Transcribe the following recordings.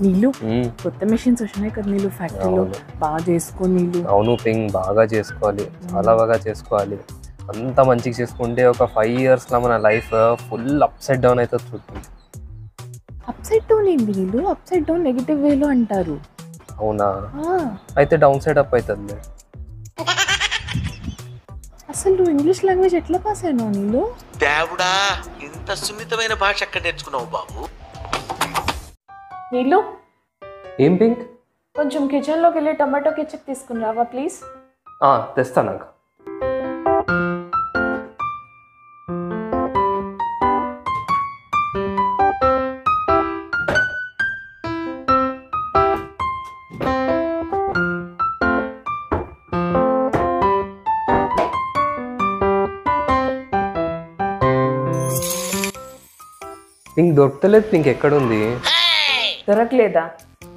నీళ్ళు కొత్త మెషిన్స్ వచ్చినాయి కదా నీళ్ళు ఫ్యాక్టరీలో బాగా చేసుకో నీళ్ళు. అవును పింగ్, బాగా చేసుకోవాలి, చాలా బాగా చేసుకోవాలి. అంత మంచిగా చేసుకుంటే ఒక 5 yearsలో మన లైఫ్ ఫుల్ అప్సైడ్ డౌన్ అవుతుంది చూస్తుంది. అప్సైడ్ డౌన్ ఏంటి నీళ్ళు? అప్సైడ్ డౌన్ నెగిటివ్ వేలో అంటారు. అవునా? అయితే డౌన్ సైడ్ అప్ అవుతుంది. అసలు నువ్వు ఇంగ్లీష్ లాంగ్వేజ్ ఎట్లా పాస్ అయినావు నీళ్ళు? దేవుడా, ఇంత సున్నితమైన భాష ఎక్కడ నేర్చుకున్నావు బాబు? నీళ్ళు ఏం పింక్? కొంచెం కిచెన్లోకి వెళ్ళి టమాటో కెచప్ తీసుకుని రావా ప్లీజ్? తెస్తాను నాకు. పింక్ దొరకలేదు. పింక్ ఎక్కడుంది? దొరకలేదా?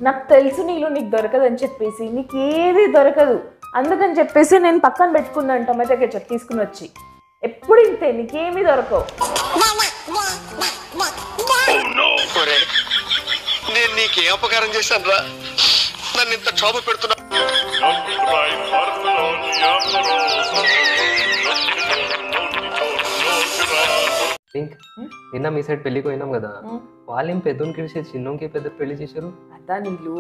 నాకు తెలుసు నీళ్ళు నీకు దొరకదని చెప్పేసి, నీకు ఏది దొరకదు అందుకని చెప్పేసి నేను పక్కన పెట్టుకున్నాను టమాటో కెచప్ తీసుకుని వచ్చి. ఎప్పుడు ఇంతే, నీకేమీ దొరకవు. నేను నీకే అపకారం చేశాను రా, నన్ను ఇంత క్షోభ పెడుతున్నా. పింక్, నిన్న మీ సైడ్ పెళ్లికి పోయినాం కదా, వాళ్ళేం పెద్దోనికి చేసి చిన్నోనికి పెద్ద పెళ్లి చేశారు. అదా నీళ్ళు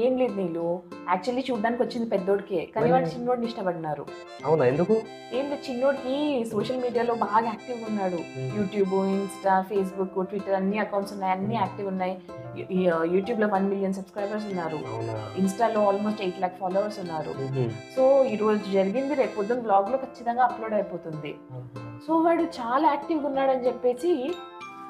ఏం లేదు నీళ్ళు, యాక్చువల్లీ చూడ్డానికి వచ్చింది పెద్దోడికే, కానీ వాడు చిన్నోడిని ఇష్టపడినారు. అవునా? ఎందుకు? ఏం లేదు, చిన్నోడికి సోషల్ మీడియాలో బాగా యాక్టివ్ ఉన్నాడు. యూట్యూబ్, ఇన్స్టా, ఫేస్బుక్, ట్విట్టర్ అన్ని అకౌంట్స్ ఉన్నాయి, అన్ని యాక్టివ్ ఉన్నాయి. యూట్యూబ్ లో 1 million సబ్స్క్రైబర్స్ ఉన్నారు, ఇన్స్టాలో ఆల్మోస్ట్ 8 lakh ఫాలోవర్స్ ఉన్నారు. సో ఈ రోజు జరిగింది రేపు పొద్దున్న బ్లాగ్ లో ఖచ్చితంగా అప్లోడ్ అయిపోతుంది. సో వాడు చాలా యాక్టివ్గా ఉన్నాడని చెప్పేసి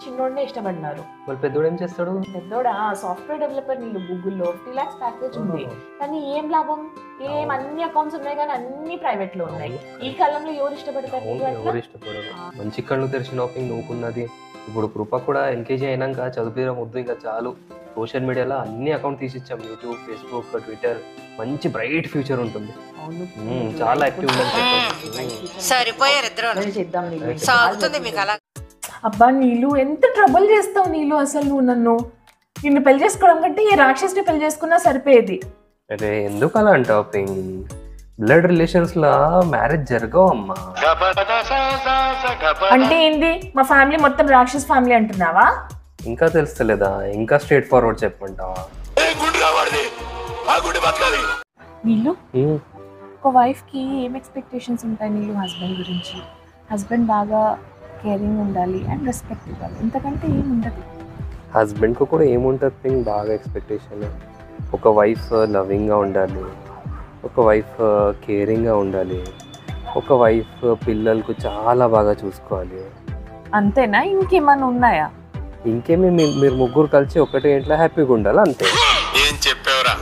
చిన్నోడినే ఇష్టపడినారు. వాళ్ళు పెద్దోడు ఏం చేస్తాడు? పెద్దోడా సాఫ్ట్వేర్ డెవలపర్. నీళ్ళు గూగుల్లో 50 lakhs ప్యాకేజ్ ఉంది, కానీ ఏం లాభం? ఏం అన్ని అకౌంట్స్ ఉన్నాయి కానీ అన్ని ప్రైవేట్ లో ఉన్నాయి. ఈ కాలంలో ఎవరు ఇష్టపడతారు? ఎవరు ఇష్టపడరు. మంచి కళ్ళు తెరిచిన ఓపెనింగ్ నవ్వుకున్నది. ఇప్పుడు కృప కూడా ఎల్కేజీ అయినాక చదువుతీరా ముద్దు ఇంకా చాలు. సోషల్ మీడియాలో అన్ని అకౌంట్ తీసిచ్చాం, యూట్యూబ్, ఫేస్బుక్, ట్విట్టర్. మంచి బ్రైట్ ఫ్యూచర్ ఉంటుంది. చాలా యాక్టివ్ చేద్దాం. అబ్బా నీళ్ళు ఎంత ట్రబుల్ చేస్తావు నీళ్ళు, అసలు నువ్వు నిన్ను పెళ్లి చేసుకోవడం కంటే ఈ రాక్షసుని పెళ్లి చేసుకున్నా సరిపోయేది. అరే ఎందుకు అలా అంటావు పింగ్? బ్లడ్ రిలేషన్స్ లా మ్యారేజ్ జరగవు అమ్మా. అంటే ఏంది, మా ఫ్యామిలీ మొత్తం రాక్షస్ ఫ్యామిలీ అంటున్నావా? ఇంకా తెలుస్తలేదా? ఇంకా స్ట్రేట్ ఫార్వర్డ్ చెప్పమంటావా? నీళ్ళు ఒక వైఫ్ కి ఏం ఎక్స్పెక్టేషన్స్ ఉంటాయి నీళ్ళు హస్బెండ్ గురించి? హస్బెండ్ బాగా కేరింగ్ ఉండాలి అండ్ రెస్పెక్ట్ ఇవ్వాలి, ఇంతకంటే ఏం ఉండదు. హస్బెండ్కి కూడా ఏముంటుంది పింగ్? బాగా ఎక్స్పెక్టేషన్. ఒక వైఫ్ లవింగ్గా ఉండాలి, ఒక వైఫ్ కేరింగ్గా ఉండాలి, ఒక వైఫ్ పిల్లలకు చాలా బాగా చూసుకోవాలి. అంతేనా? ఇంకేమన్నా ఉన్నాయా? ఇంకేమి మీరు ముగ్గురు కలిసి ఒకటే ఇంట్లో హ్యాపీగా ఉండాలి, అంతే. ఏం చెప్పావురా?